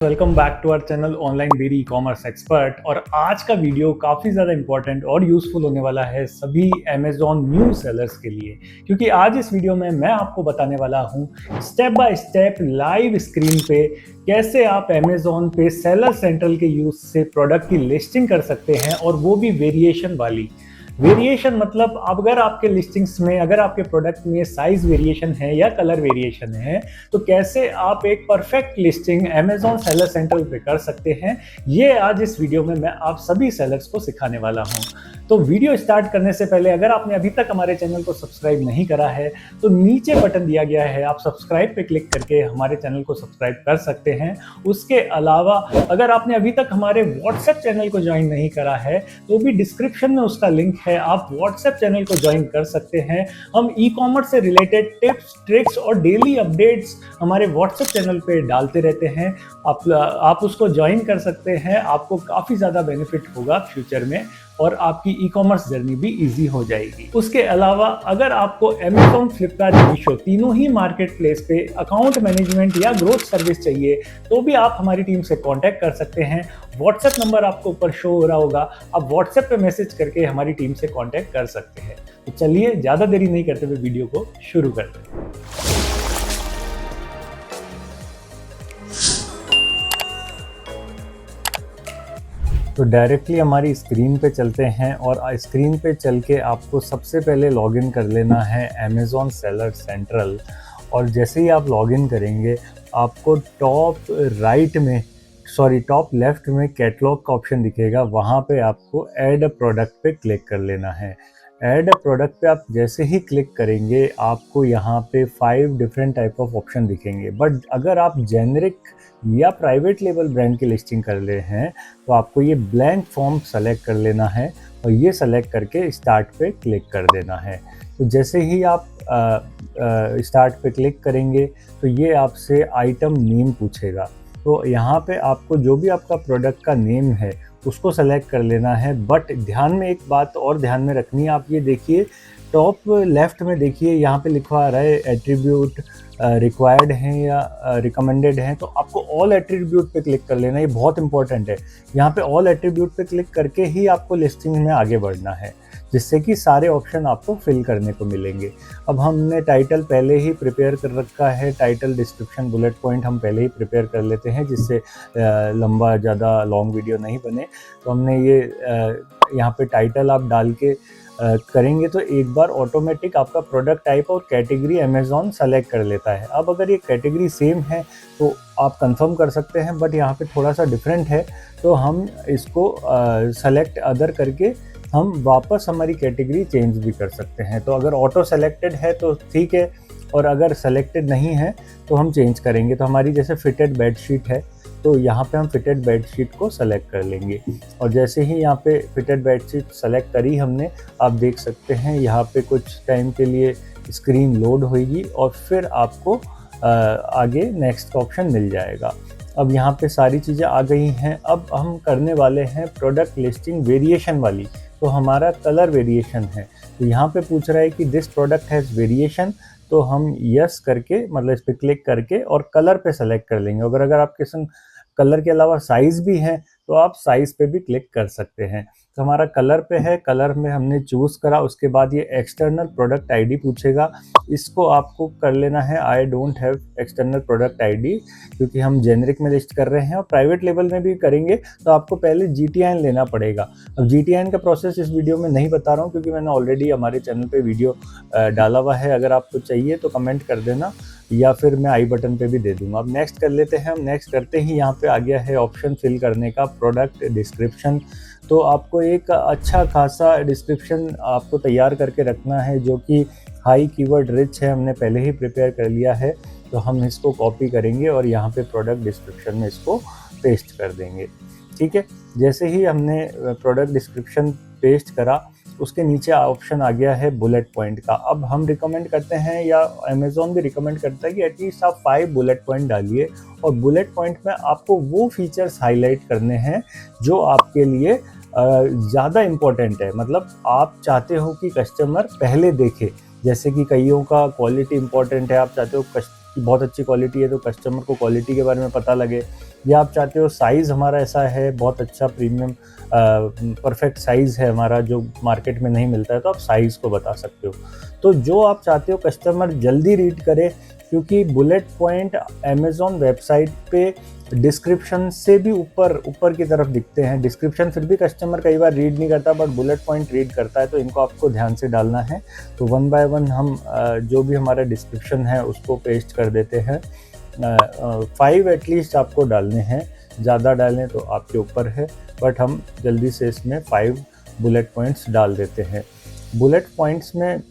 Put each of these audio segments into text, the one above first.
Welcome back to our channel online dairy e-commerce expert. और आज का video काफ़ी ज़्यादा इंपॉर्टेंट और यूज़फुल होने वाला है सभी अमेजॉन न्यू सेलर्स के लिए, क्योंकि आज इस वीडियो में मैं आपको बताने वाला हूँ step by step live screen पे कैसे आप अमेजॉन पे सेलर सेंट्रल के यूज़ से प्रोडक्ट की लिस्टिंग कर सकते हैं, और वो भी वेरिएशन वाली। वेरिएशन मतलब अगर आपके लिस्टिंग्स में, अगर आपके प्रोडक्ट में साइज वेरिएशन है या कलर वेरिएशन है, तो कैसे आप एक perfect listing Amazon seller central पे कर सकते हैं, ये आज इस वीडियो में मैं आप सभी सेलर्स को सिखाने वाला हूं। तो वीडियो स्टार्ट करने से पहले अगर आपने अभी तक हमारे चैनल को सब्सक्राइब नहीं करा है तो नीचे बटन दिया गया है, आप सब्सक्राइब पे क्लिक करके हमारे चैनल को सब्सक्राइब कर सकते हैं। उसके अलावा अगर आपने अभी तक हमारे व्हाट्सएप चैनल को ज्वाइन नहीं करा है तो भी डिस्क्रिप्शन में उसका लिंक है, आप व्हाट्सएप चैनल को ज्वाइन कर सकते हैं। हम ई कॉमर्स से रिलेटेड टिप्स, ट्रिक्स और डेली अपडेट्स हमारे व्हाट्सएप चैनल पे डालते रहते हैं। आप उसको ज्वाइन कर सकते हैं, आपको काफ़ी ज़्यादा बेनिफिट होगा फ्यूचर में और आपकी ई कॉमर्स जर्नी भी इजी हो जाएगी। उसके अलावा अगर आपको अमेजॉन, फ्लिपकार्ट, मीशो तीनों ही मार्केट प्लेस पे अकाउंट मैनेजमेंट या ग्रोथ सर्विस चाहिए तो भी आप हमारी टीम से कांटेक्ट कर सकते हैं। व्हाट्सएप नंबर आपको ऊपर शो हो रहा होगा, आप व्हाट्सएप पे मैसेज करके हमारी टीम से कांटेक्ट कर सकते हैं। तो चलिए ज़्यादा देरी नहीं करते हुए वीडियो को शुरू करते हैं। तो डायरेक्टली हमारी स्क्रीन पे चलते हैं और स्क्रीन पे चल के आपको सबसे पहले लॉगिन कर लेना है अमेजॉन सेलर सेंट्रल। और जैसे ही आप लॉगिन करेंगे आपको टॉप लेफ्ट में कैटलॉग का ऑप्शन दिखेगा, वहाँ पे आपको ऐड अ प्रोडक्ट पे क्लिक कर लेना है। ऐड अ प्रोडक्ट पे आप जैसे ही क्लिक करेंगे आपको यहाँ पे 5 डिफरेंट टाइप ऑफ ऑप्शन दिखेंगे, बट अगर आप जेनरिक या प्राइवेट लेबल ब्रांड की लिस्टिंग कर रहे हैं तो आपको ये ब्लैंक फॉर्म सेलेक्ट कर लेना है और ये सेलेक्ट करके स्टार्ट पे क्लिक कर देना है। तो जैसे ही आप स्टार्ट पे क्लिक करेंगे तो ये आपसे आइटम नेम पूछेगा, तो यहाँ पे आपको जो भी आपका प्रोडक्ट का नेम है उसको सेलेक्ट कर लेना है। बट ध्यान में एक बात और ध्यान में रखनी है, आप ये देखिए टॉप लेफ्ट में देखिए यहाँ पे लिखवा आ रहा है एट्रीब्यूट रिक्वायर्ड हैं या रिकमेंडेड हैं, तो आपको ऑल एट्रीब्यूट पे क्लिक कर लेना है। ये बहुत इंपॉर्टेंट है, यहाँ पे ऑल एट्रीब्यूट पे क्लिक करके ही आपको लिस्टिंग में आगे बढ़ना है, जिससे कि सारे ऑप्शन आपको फिल करने को मिलेंगे। अब हमने टाइटल पहले ही प्रिपेयर कर रखा है, टाइटल, डिस्क्रिप्शन, बुलेट पॉइंट हम पहले ही प्रिपेयर कर लेते हैं जिससे लंबा ज़्यादा लॉन्ग वीडियो नहीं बने। तो हमने ये यहाँ पे टाइटल आप डाल के करेंगे तो एक बार ऑटोमेटिक आपका प्रोडक्ट टाइप और कैटेगरी अमेजॉन सेलेक्ट कर लेता है। अब अगर ये कैटेगरी सेम है तो आप कंफर्म कर सकते हैं, बट यहाँ पे थोड़ा सा डिफरेंट है तो हम इसको सेलेक्ट अदर करके हम वापस हमारी कैटेगरी चेंज भी कर सकते हैं। तो अगर ऑटो सेलेक्टेड है तो ठीक है, और अगर सेलेक्टेड नहीं है तो हम चेंज करेंगे। तो हमारी जैसे फिटेड बेडशीट है तो यहाँ पे हम फिटेड बेडशीट को सेलेक्ट कर लेंगे, और जैसे ही यहाँ पे फिटेड बेडशीट सेलेक्ट करी हमने, आप देख सकते हैं यहाँ पे कुछ टाइम के लिए स्क्रीन लोड होगी और फिर आपको आगे नेक्स्ट का ऑप्शन मिल जाएगा। अब यहाँ पे सारी चीज़ें आ गई हैं। अब हम करने वाले हैं प्रोडक्ट लिस्टिंग वेरिएशन वाली। तो हमारा कलर वेरिएशन है, तो यहाँ पे पूछ रहा है कि दिस प्रोडक्ट हैज़ वेरिएशन, तो हम यस करके, मतलब इस पर क्लिक करके और कलर पे सेलेक्ट कर लेंगे। अगर आपके संग कलर के अलावा साइज़ भी है तो आप साइज़ पे भी क्लिक कर सकते हैं। तो हमारा कलर पे है, कलर में हमने चूज़ करा। उसके बाद ये एक्सटर्नल प्रोडक्ट आईडी पूछेगा, इसको आपको कर लेना है I don't have external product ID, क्योंकि हम जेनरिक में लिस्ट कर रहे हैं। और प्राइवेट लेवल में भी करेंगे तो आपको पहले GTIN लेना पड़ेगा। अब GTIN का प्रोसेस इस वीडियो में नहीं बता रहा हूँ क्योंकि मैंने ऑलरेडी हमारे चैनल पे वीडियो डाला हुआ है। अगर आपको चाहिए तो कमेंट कर देना या फिर मैं आई बटन पे भी दे दूंगा। अब नेक्स्ट कर लेते हैं। हम नेक्स्ट करते ही यहाँ पे आ गया है ऑप्शन फिल करने का, प्रोडक्ट डिस्क्रिप्शन। तो आपको एक अच्छा खासा डिस्क्रिप्शन आपको तैयार करके रखना है जो कि हाई कीवर्ड रिच है, हमने पहले ही प्रिपेयर कर लिया है। तो हम इसको कॉपी करेंगे और यहाँ पे प्रोडक्ट डिस्क्रिप्शन में इसको पेस्ट कर देंगे। ठीक है, जैसे ही हमने प्रोडक्ट डिस्क्रिप्शन पेस्ट करा उसके नीचे ऑप्शन आ गया है बुलेट पॉइंट का। अब हम रिकमेंड करते हैं या अमेजॉन भी रिकमेंड करता है कि एटलीस्ट आप 5 बुलेट पॉइंट डालिए, और बुलेट पॉइंट में आपको वो फीचर्स हाईलाइट करने हैं जो आपके लिए ज़्यादा इम्पोर्टेंट है। मतलब आप चाहते हो कि कस्टमर पहले देखे, जैसे कि कईयों का क्वालिटी इम्पोर्टेंट है, आप चाहते हो उसकी बहुत अच्छी क्वालिटी है तो कस्टमर को क्वालिटी के बारे में पता लगे, या आप चाहते हो साइज़ हमारा ऐसा है बहुत अच्छा प्रीमियम परफेक्ट साइज़ है हमारा जो मार्केट में नहीं मिलता है, तो आप साइज़ को बता सकते हो। तो जो आप चाहते हो कस्टमर जल्दी रीड करे, क्योंकि बुलेट पॉइंट अमेज़ॉन वेबसाइट पे डिस्क्रिप्शन से भी ऊपर की तरफ दिखते हैं। डिस्क्रिप्शन फिर भी कस्टमर कई बार रीड नहीं करता, बट बुलेट पॉइंट रीड करता है, तो इनको आपको ध्यान से डालना है। तो वन बाय वन हम जो भी हमारा डिस्क्रिप्शन है उसको पेस्ट कर देते हैं। 5 एटलीस्ट आपको डालने हैं, ज़्यादा डालें तो आपके ऊपर है, बट हम जल्दी से इसमें 5 बुलेट पॉइंट्स डाल देते हैं। बुलेट पॉइंट्स में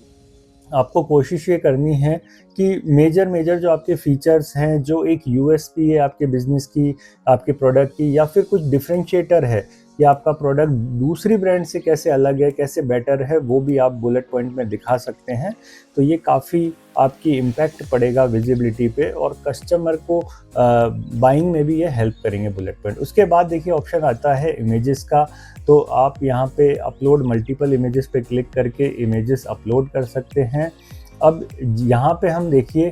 आपको कोशिश ये करनी है कि मेजर जो आपके फीचर्स हैं, जो एक यूएसपी है आपके बिज़नेस की, आपके प्रोडक्ट की, या फिर कुछ डिफरेंशिएटर है कि आपका प्रोडक्ट दूसरी ब्रांड से कैसे अलग है, कैसे बेटर है, वो भी आप बुलेट पॉइंट में दिखा सकते हैं। तो ये काफ़ी आपकी इम्पैक्ट पड़ेगा विजिबिलिटी पे, और कस्टमर को बाइंग में भी ये हेल्प करेंगे बुलेट पॉइंट। उसके बाद देखिए ऑप्शन आता है इमेजेस का। तो आप यहाँ पे अपलोड मल्टीपल इमेजेस पे क्लिक करके इमेजेस अपलोड कर सकते हैं। अब यहाँ पे हम देखिए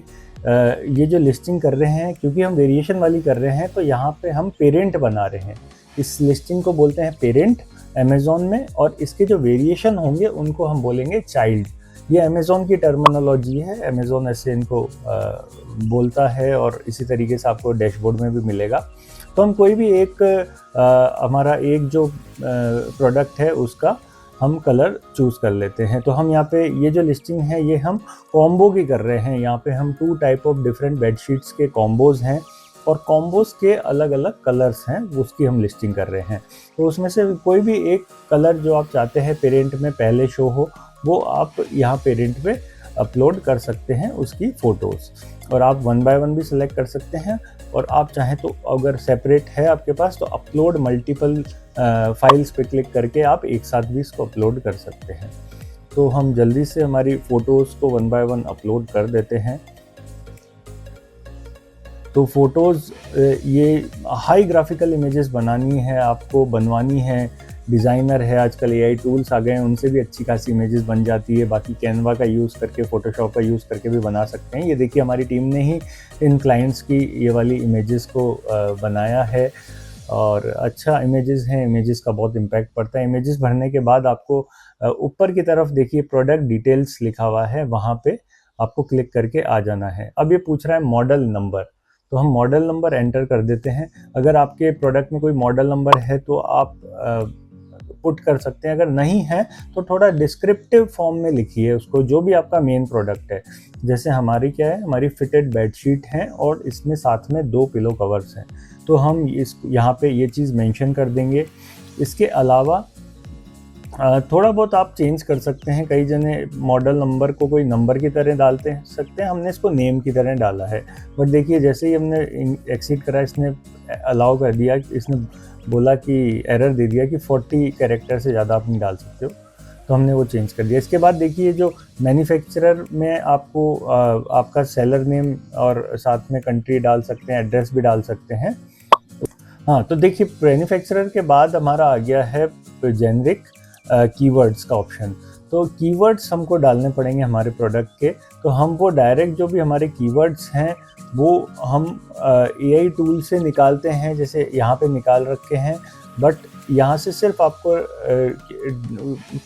ये जो लिस्टिंग कर रहे हैं, क्योंकि हम वेरिएशन वाली कर रहे हैं, तो यहाँ पे हम पेरेंट बना रहे हैं। इस लिस्टिंग को बोलते हैं पेरेंट अमेज़ॉन में, और इसके जो वेरिएशन होंगे उनको हम बोलेंगे चाइल्ड। ये अमेज़ॉन की टर्मिनोलॉजी है, अमेज़ॉन ऐसे इनको बोलता है, और इसी तरीके से आपको डैशबोर्ड में भी मिलेगा। तो हम कोई भी एक हमारा एक जो प्रोडक्ट है उसका हम कलर चूज़ कर लेते हैं। तो हम यहाँ पे ये जो लिस्टिंग है ये हम कॉम्बो की कर रहे हैं। यहाँ पे हम 2 टाइप ऑफ डिफरेंट बेडशीट्स के कॉम्बोज़ हैं, और कॉम्बोज़ के अलग अलग कलर्स हैं, उसकी हम लिस्टिंग कर रहे हैं। तो उसमें से कोई भी एक कलर जो आप चाहते हैं पेरेंट में पहले शो हो, वो आप यहाँ पेरेंट पे अपलोड कर सकते हैं उसकी फ़ोटोज़, और आप वन बाय वन भी सिलेक्ट कर सकते हैं। और आप चाहें तो अगर सेपरेट है आपके पास तो अपलोड मल्टीपल फाइल्स पे क्लिक करके आप एक साथ भी इसको अपलोड कर सकते हैं। तो हम जल्दी से हमारी फ़ोटोज़ को वन बाय वन अपलोड कर देते हैं। तो फ़ोटोज़ ये हाई ग्राफिकल इमेजेस बनानी है, आपको बनवानी है, डिज़ाइनर है, आजकल एआई टूल्स आ गए हैं, उनसे भी अच्छी खासी इमेजेस बन जाती है। बाकी कैनवा का यूज़ करके, फ़ोटोशॉप का यूज़ करके भी बना सकते हैं। ये देखिए हमारी टीम ने ही इन क्लाइंट्स की ये वाली इमेजेस को बनाया है, और अच्छा इमेजेस हैं, इमेजेस का बहुत इम्पैक्ट पड़ता है। इमेजेस भरने के बाद आपको ऊपर की तरफ देखिए प्रोडक्ट डिटेल्स लिखा हुआ है, वहाँ पे आपको क्लिक करके आ जाना है। अब ये पूछ रहा है मॉडल नंबर, तो हम मॉडल नंबर एंटर कर देते हैं। अगर आपके प्रोडक्ट में कोई मॉडल नंबर है तो आप पुट कर सकते हैं, अगर नहीं है तो थोड़ा डिस्क्रिप्टिव फॉर्म में लिखिए उसको, जो भी आपका मेन प्रोडक्ट है। जैसे हमारी क्या है, हमारी फिटेड बेडशीट है और इसमें साथ में 2 पिलो कवर्स हैं, तो हम यहाँ पे ये चीज़ मेंशन कर देंगे। इसके अलावा थोड़ा बहुत आप चेंज कर सकते हैं। कई जने मॉडल नंबर को कोई नंबर की तरह डालते हैं सकते हैं, हमने इसको नेम की तरह डाला है। बट देखिए जैसे ही हमने एक्सीड करा, इसने अलाउ कर दिया, इसने बोला कि एरर दे दिया कि 40 कैरेक्टर से ज़्यादा आप नहीं डाल सकते हो, तो हमने वो चेंज कर दिया। इसके बाद देखिए जो मैन्युफैक्चरर में आपको आपका सेलर नेम और साथ में कंट्री डाल सकते हैं, एड्रेस भी डाल सकते हैं। हाँ, तो देखिए मैन्युफैक्चरर के बाद हमारा आ गया है जेनरिक कीवर्ड्स का ऑप्शन। तो कीवर्ड्स हमको डालने पड़ेंगे हमारे प्रोडक्ट के, तो हम वो डायरेक्ट जो भी हमारे कीवर्ड्स हैं वो हम एआई टूल से निकालते हैं, जैसे यहाँ पे निकाल रखे हैं। बट यहाँ से सिर्फ आपको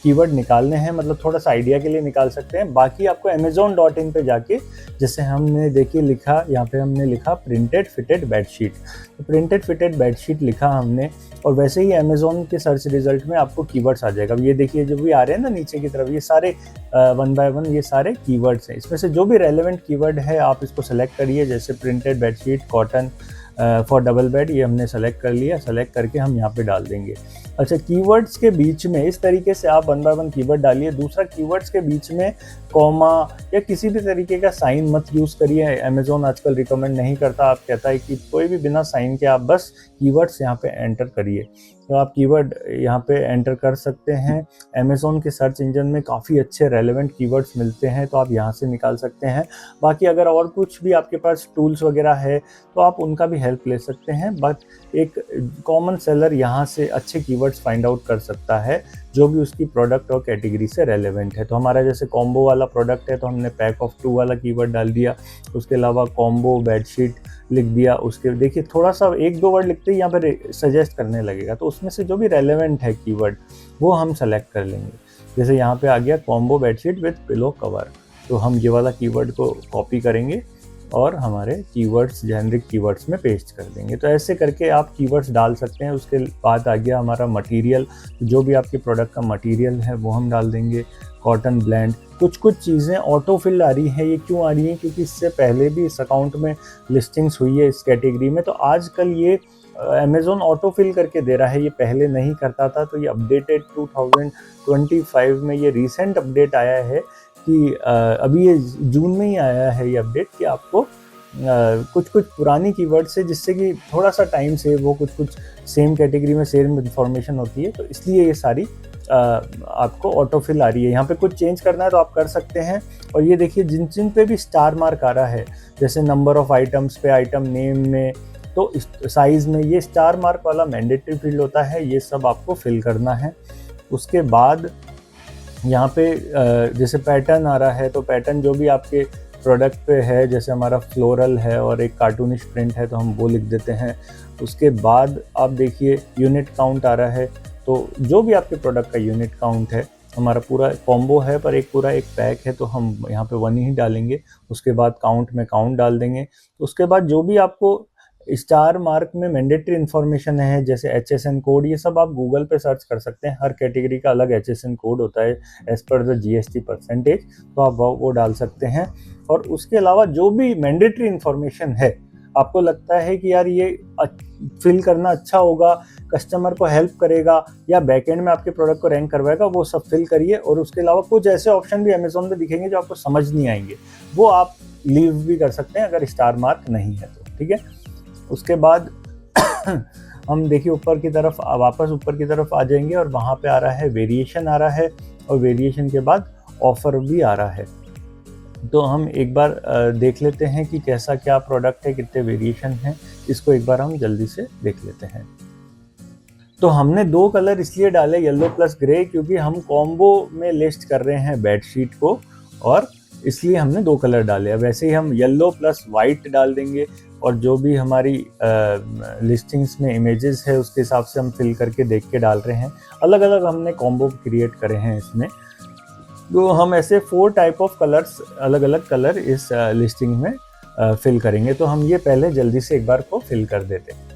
कीवर्ड निकालने हैं, मतलब थोड़ा सा आइडिया के लिए निकाल सकते हैं। बाकी आपको amazon.in पे जाके, जैसे हमने देखिए लिखा, यहाँ पे हमने लिखा प्रिंटेड फिटेड बेडशीट, तो प्रिंटेड फिटेड बेडशीट लिखा हमने, और वैसे ही अमेज़ॉन के सर्च रिजल्ट में आपको कीवर्ड्स आ जाएगा। ये देखिए जो भी आ रहे हैं ना नीचे की तरफ, ये सारे वन बाय वन ये सारे कीवर्ड्स हैं। इसमें से जो भी रेलेवेंट कीवर्ड है आप इसको सेलेक्ट करिए, जैसे printed bedsheet, cotton for double bed, ये हमने सेलेक्ट कर लिया। सेलेक्ट करके हम यहाँ पे डाल देंगे। अच्छा, कीवर्ड्स के बीच में इस तरीके से आप वन बाय वन कीवर्ड डालिए। दूसरा, कीवर्ड्स के बीच में कॉमा या किसी भी तरीके का साइन मत यूज़ करिए। अमेज़ॉन आजकल रिकमेंड नहीं करता, आप कहता है कि कोई भी बिना साइन के आप बस कीवर्ड्स यहाँ पे एंटर करिए। तो आप कीवर्ड यहाँ पे एंटर कर सकते हैं। अमेज़ॉन के सर्च इंजन में काफ़ी अच्छे रेलेवेंट कीवर्ड्स मिलते हैं, तो आप यहाँ से निकाल सकते हैं। बाकी अगर और कुछ भी आपके पास टूल्स वगैरह है तो आप उनका भी हेल्प ले सकते हैं। बट एक कॉमन सेलर यहाँ से अच्छे कीवर्ड्स फाइंड आउट कर सकता है, जो भी उसकी प्रोडक्ट और कैटेगरी से रेलेवेंट है। तो हमारा जैसे कॉम्बो वाला वाला प्रोडक्ट है तो हमने पैक ऑफ 2 वाला कीवर्ड डाल दिया। उसके अलावा कॉम्बो बेडशीट लिख दिया। उसके देखिए थोड़ा सा 1-2 वर्ड लिखते ही यहाँ पर सजेस्ट करने लगेगा, तो उसमें से जो भी रेलेवेंट है कीवर्ड वो हम सेलेक्ट कर लेंगे। जैसे यहाँ पे आ गया combo bedsheet with pillow cover, तो हम ये वाला कीवर्ड को कॉपी करेंगे और हमारे कीवर्ड्स जेनरिक कीवर्ड्स में पेस्ट कर देंगे। तो ऐसे करके आप कीवर्ड्स डाल सकते हैं। उसके बाद आ गया हमारा मटेरियल, जो भी आपके प्रोडक्ट का मटेरियल है वो हम डाल देंगे। कॉटन ब्लेंड, कुछ चीज़ें ऑटो फिल आ रही हैं। ये क्यों आ रही हैं? क्योंकि इससे पहले भी इस अकाउंट में लिस्टिंग्स हुई है इस कैटेगरी में, तो आजकल ये अमेज़ॉन ऑटो फिल करके दे रहा है, ये पहले नहीं करता था। तो ये अपडेटेड 2025 में ये रिसेंट अपडेट आया है कि अभी ये जून में ही आया है ये अपडेट कि आपको कुछ पुरानी कीवर्ड्स है जिससे कि थोड़ा सा टाइम सेव हो, कुछ सेम कैटेगरी में सेम इन्फॉर्मेशन होती है, तो इसलिए ये सारी आपको ऑटो फिल आ रही है। यहाँ पे कुछ चेंज करना है तो आप कर सकते हैं। और ये देखिए जिन पे भी स्टार मार्क आ रहा है, जैसे नंबर ऑफ आइटम्स पे, आइटम नेम में, तो साइज़ में, ये स्टार मार्क वाला मैंडेटरी फील्ड होता है, ये सब आपको फिल करना है। उसके बाद यहाँ पे जैसे पैटर्न आ रहा है, तो पैटर्न जो भी आपके प्रोडक्ट पे है, जैसे हमारा फ्लोरल है और एक कार्टूनिश प्रिंट है तो हम वो लिख देते हैं। उसके बाद आप देखिए यूनिट काउंट आ रहा है, तो जो भी आपके प्रोडक्ट का यूनिट काउंट है, हमारा पूरा कॉम्बो है पर एक पैक है तो हम यहाँ पे 1 ही डालेंगे। उसके बाद काउंट में काउंट डाल देंगे। उसके बाद जो भी आपको स्टार मार्क में मैंडेटरी इन्फॉर्मेशन है, जैसे HSN कोड, ये सब आप गूगल पे सर्च कर सकते हैं। हर कैटेगरी का अलग HSN कोड होता है as per the GST percentage, तो आप वो डाल सकते हैं। और उसके अलावा जो भी मैंडेटरी इन्फॉर्मेशन है, आपको लगता है कि यार ये फिल करना अच्छा होगा, कस्टमर को हेल्प करेगा या बैकएंड में आपके प्रोडक्ट को रैंक करवाएगा, वो सब फिल करिए। और उसके अलावा कुछ ऐसे ऑप्शन भी अमेज़ॉन पे दिखेंगे जो आपको समझ नहीं आएंगे, वो आप लीव भी कर सकते हैं अगर स्टार मार्क नहीं है तो, ठीक है। उसके बाद हम देखिए ऊपर की तरफ, वापस ऊपर की तरफ आ जाएंगे और वहाँ पे आ रहा है वेरिएशन आ रहा है, और वेरिएशन के बाद ऑफर भी आ रहा है। तो हम एक बार देख लेते हैं कि कैसा क्या प्रोडक्ट है, कितने वेरिएशन हैं, इसको एक बार हम जल्दी से देख लेते हैं। तो हमने 2 कलर इसलिए डाले येलो प्लस ग्रे, क्योंकि हम कॉम्बो में लिस्ट कर रहे हैं बेडशीट को, और इसलिए हमने 2 कलर डाले। अब वैसे ही हम येलो प्लस वाइट डाल देंगे, और जो भी हमारी लिस्टिंग्स में इमेजेस है उसके हिसाब से हम फिल करके देख के डाल रहे हैं। अलग अलग हमने कॉम्बो क्रिएट करे हैं इसमें, तो हम ऐसे 4 टाइप ऑफ कलर्स, अलग अलग कलर इस लिस्टिंग में फिल करेंगे। तो हम ये पहले जल्दी से एक बार को फिल कर देते हैं।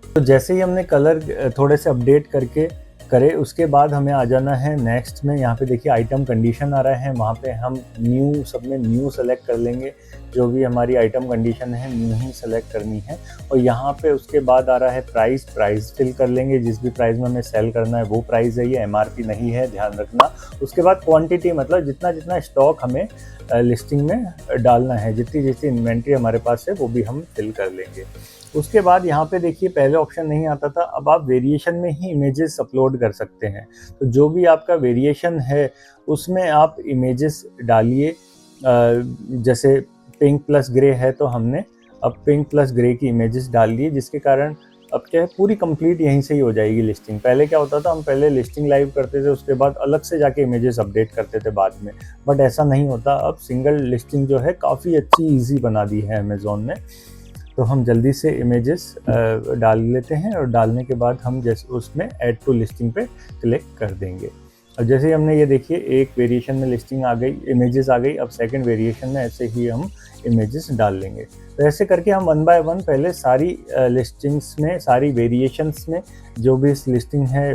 तो जैसे ही हमने कलर थोड़े से अपडेट करके करे, उसके बाद हमें आ जाना है नेक्स्ट में। यहाँ पे देखिए आइटम कंडीशन आ रहा है, वहाँ पे हम न्यू, सब में न्यू सेलेक्ट कर लेंगे। जो भी हमारी आइटम कंडीशन है न्यू ही सेलेक्ट करनी है। और यहाँ पे उसके बाद आ रहा है प्राइस फिल कर लेंगे। जिस भी प्राइस में हमें सेल करना है वो प्राइस है, ये MRP नहीं है, ध्यान रखना। उसके बाद क्वांटिटी, मतलब जितना स्टॉक हमें लिस्टिंग में डालना है, जितनी इन्वेंट्री हमारे पास है वो भी हम फिल कर लेंगे। उसके बाद यहाँ पे देखिए पहले ऑप्शन नहीं आता था, अब आप वेरिएशन में ही इमेजेस अपलोड कर सकते हैं। तो जो भी आपका वेरिएशन है उसमें आप इमेजेस डालिए। जैसे पिंक प्लस ग्रे है तो हमने अब पिंक प्लस ग्रे की इमेजेस डाल लिए, जिसके कारण अब क्या है, पूरी कंप्लीट यहीं से ही हो जाएगी लिस्टिंग। पहले क्या होता था, हम पहले लिस्टिंग लाइव करते थे, उसके बाद अलग से जाके इमेजेस अपडेट करते थे बाद में, बट ऐसा नहीं होता। अब सिंगल लिस्टिंग जो है काफ़ी अच्छी ईजी बना दी है अमेज़ॉन ने। तो हम जल्दी से इमेजेस डाल लेते हैं, और डालने के बाद हम जैसे उसमें ऐड टू लिस्टिंग पे क्लिक कर देंगे। और जैसे ही हमने ये देखिए एक वेरिएशन में लिस्टिंग आ गई, इमेजेस आ गई, अब सेकंड वेरिएशन में ऐसे ही हम इमेजेस डाल लेंगे। तो ऐसे करके हम 1 बाय 1 पहले सारी लिस्टिंग्स में, सारी वेरिएशंस में जो भी लिस्टिंग है,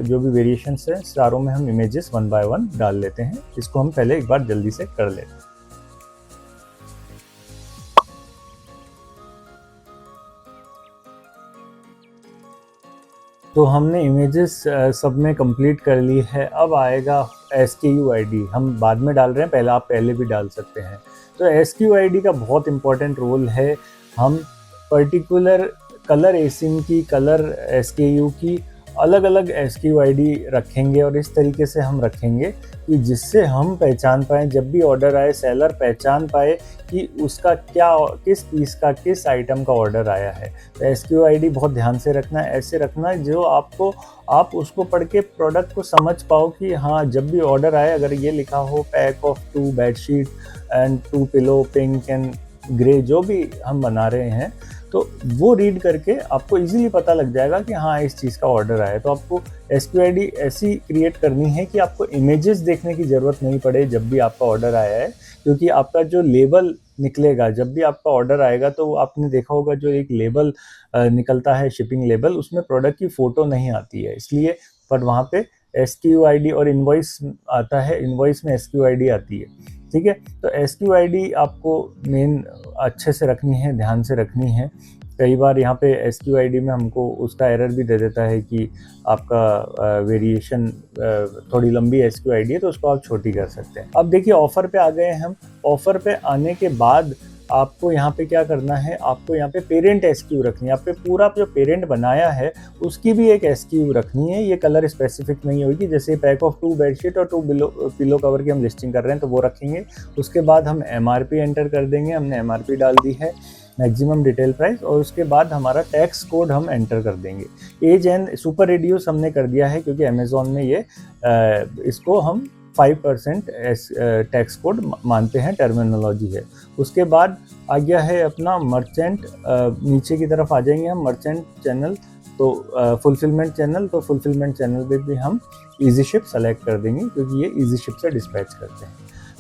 जो भी वेरिएशंस है, सारों में हम इमेजेस 1 बाय 1 डाल लेते हैं। इसको हम पहले एक बार जल्दी से कर लेते हैं। तो हमने इमेजेस सब में कंप्लीट कर ली है। अब आएगा SKU ID, हम बाद में डाल रहे हैं, पहले आप पहले भी डाल सकते हैं। तो SKU ID का बहुत इंपॉर्टेंट रोल है। हम पर्टिकुलर कलर एसिन की, कलर SKU की अलग अलग SKU ID रखेंगे और इस तरीके से हम रखेंगे कि जिससे हम पहचान पाएँ, जब भी ऑर्डर आए सेलर पहचान पाए कि उसका क्या, किस पीस का, किस आइटम का ऑर्डर आया है। तो SKU ID बहुत ध्यान से रखना है, ऐसे रखना है जो आप उसको पढ़ के प्रोडक्ट को समझ पाओ कि हाँ, जब भी ऑर्डर आए अगर ये लिखा हो pack of 2 bedsheet and 2 pillow, pink and grey, जो भी हम बना रहे हैं, तो वो रीड करके आपको इजीली पता लग जाएगा कि हाँ, इस चीज़ का ऑर्डर आया है। तो आपको SKU ID ऐसी क्रिएट करनी है कि आपको इमेजेस देखने की ज़रूरत नहीं पड़े जब भी आपका ऑर्डर आया है, क्योंकि आपका जो लेबल निकलेगा जब भी आपका ऑर्डर आएगा, तो आपने देखा होगा जो एक लेबल निकलता है, शिपिंग लेबल, उसमें प्रोडक्ट की फ़ोटो नहीं आती है, इसलिए पर वहाँ पे SKU ID और इनवॉइस आता है, इनवॉइस में SKU ID आती है, ठीक है। तो SKU ID आपको मेन अच्छे से रखनी है, ध्यान से रखनी है। कई बार यहाँ पे SKU ID में हमको उसका एरर भी दे देता है कि आपका वेरिएशन थोड़ी लंबी SKU ID है, तो उसको आप छोटी कर सकते हैं। अब देखिए ऑफ़र पे आ गए हैं हम। ऑफ़र पे आने के बाद आपको यहाँ पे क्या करना है, आपको यहाँ पे पेरेंट SKU रखनी है। आपने पूरा जो पेरेंट बनाया है उसकी भी एक SKU रखनी है। ये कलर स्पेसिफिक नहीं होगी, जैसे पैक ऑफ 2 बेडशीट और 2 पिलो कवर की हम लिस्टिंग कर रहे हैं तो वो रखेंगे। उसके बाद हम MRP एंटर कर देंगे, हमने MRP डाल दी है, मैक्सिमम रिटेल प्राइस, और उसके बाद हमारा टैक्स कोड हम एंटर कर देंगे। एज एंड सुपर रिड्यूस हमने कर दिया है क्योंकि अमेज़ॉन में ये इसको हम 5% टैक्स कोड मानते हैं, टर्मिनोलॉजी है। उसके बाद आ गया है अपना मर्चेंट, नीचे की तरफ आ जाएंगे हम, मर्चेंट चैनल, तो फुलफिलमेंट चैनल, तो फुलफिलमेंट चैनल पे भी हम ईजी शिप सेलेक्ट कर देंगे क्योंकि ये ईजी शिप से डिस्पैच करते हैं।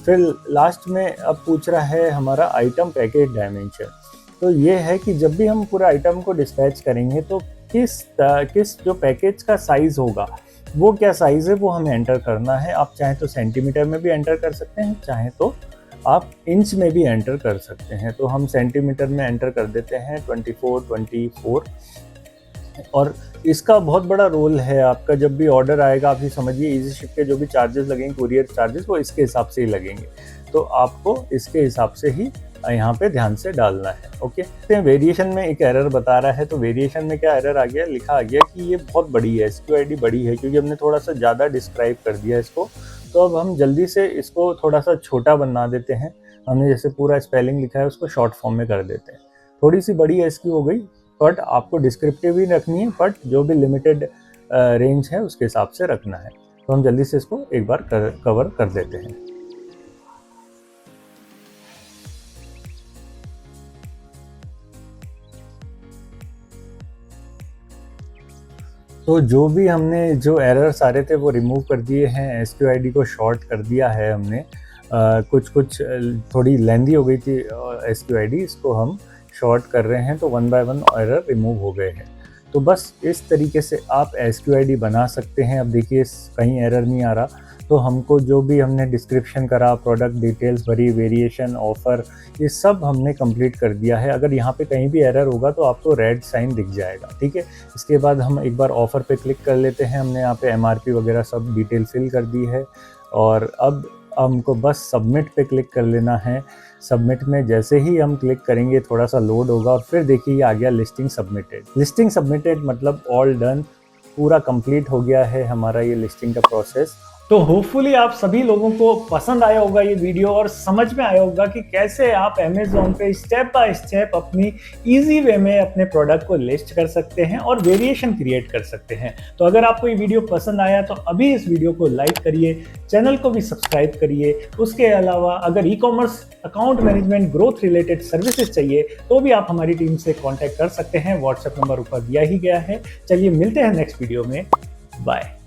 फिर लास्ट में अब पूछ रहा है हमारा आइटम पैकेज डायमेंशन। तो ये है कि जब भी हम पूरा आइटम को डिस्पैच करेंगे तो किस जो पैकेज का साइज़ होगा, वो क्या साइज़ है वो हमें एंटर करना है। आप चाहें तो सेंटीमीटर में भी एंटर कर सकते हैं, चाहें तो आप इंच में भी एंटर कर सकते हैं। तो हम सेंटीमीटर में एंटर कर देते हैं 24। और इसका बहुत बड़ा रोल है, आपका जब भी ऑर्डर आएगा, आप ये समझिए ईजी शिप के जो भी चार्जेस लगेंगे, कुरियर चार्जेस, वो इसके हिसाब से ही लगेंगे। तो आपको इसके हिसाब से ही यहाँ पे ध्यान से डालना है। ओके, तो वेरिएशन में एक एरर बता रहा है। तो वेरिएशन में क्या एरर आ गया, लिखा आ गया कि ये बहुत बड़ी है, SKU ID बड़ी है, क्योंकि हमने थोड़ा सा ज़्यादा डिस्क्राइब कर दिया इसको। तो अब हम जल्दी से इसको थोड़ा सा छोटा बना देते हैं। हमने जैसे पूरा स्पेलिंग लिखा है उसको शॉर्ट फॉर्म में कर देते हैं। थोड़ी सी बड़ी SKU हो गई, बट आपको डिस्क्रिप्टिव ही रखनी है, बट जो भी लिमिटेड रेंज है उसके हिसाब से रखना है। तो हम जल्दी से इसको एक बार कवर कर देते हैं। तो जो भी हमने जो एरर सारे थे वो रिमूव कर दिए हैं, SKU ID को शॉर्ट कर दिया है हमने। कुछ थोड़ी लेंदी हो गई थी SKU ID, इसको हम शॉर्ट कर रहे हैं, तो 1 बाय 1 एरर रिमूव हो गए हैं। तो बस इस तरीके से आप SKU ID बना सकते हैं। अब देखिए कहीं एरर नहीं आ रहा, तो हमको जो भी हमने डिस्क्रिप्शन करा, प्रोडक्ट डिटेल्स भरी, वेरिएशन, ऑफ़र, ये सब हमने कंप्लीट कर दिया है। अगर यहाँ पे कहीं भी एरर होगा तो आपको रेड साइन दिख जाएगा, ठीक है। इसके बाद हम एक बार ऑफ़र पे क्लिक कर लेते हैं। हमने यहाँ पे MRP वगैरह सब डिटेल फिल कर दी है, और अब हमको बस सबमिट पे क्लिक कर लेना है। सबमिट में जैसे ही हम क्लिक करेंगे थोड़ा सा लोड होगा, और फिर देखिए ये आ गया लिस्टिंग सबमिटेड। लिस्टिंग सबमिटेड मतलब ऑल डन, पूरा कंप्लीट हो गया है हमारा ये लिस्टिंग का प्रोसेस। तो होपफुली आप सभी लोगों को पसंद आया होगा ये वीडियो, और समझ में आया होगा कि कैसे आप अमेज़ॉन पे स्टेप बाय स्टेप अपनी इजी वे में अपने प्रोडक्ट को लिस्ट कर सकते हैं और वेरिएशन क्रिएट कर सकते हैं। तो अगर आपको ये वीडियो पसंद आया तो अभी इस वीडियो को लाइक करिए, चैनल को भी सब्सक्राइब करिए। उसके अलावा अगर e-commerce, account management, growth related services चाहिए तो भी आप हमारी टीम से कॉन्टैक्ट कर सकते हैं। व्हाट्सएप नंबर ऊपर दिया ही गया है। चलिए मिलते हैं नेक्स्ट वीडियो में, बाय।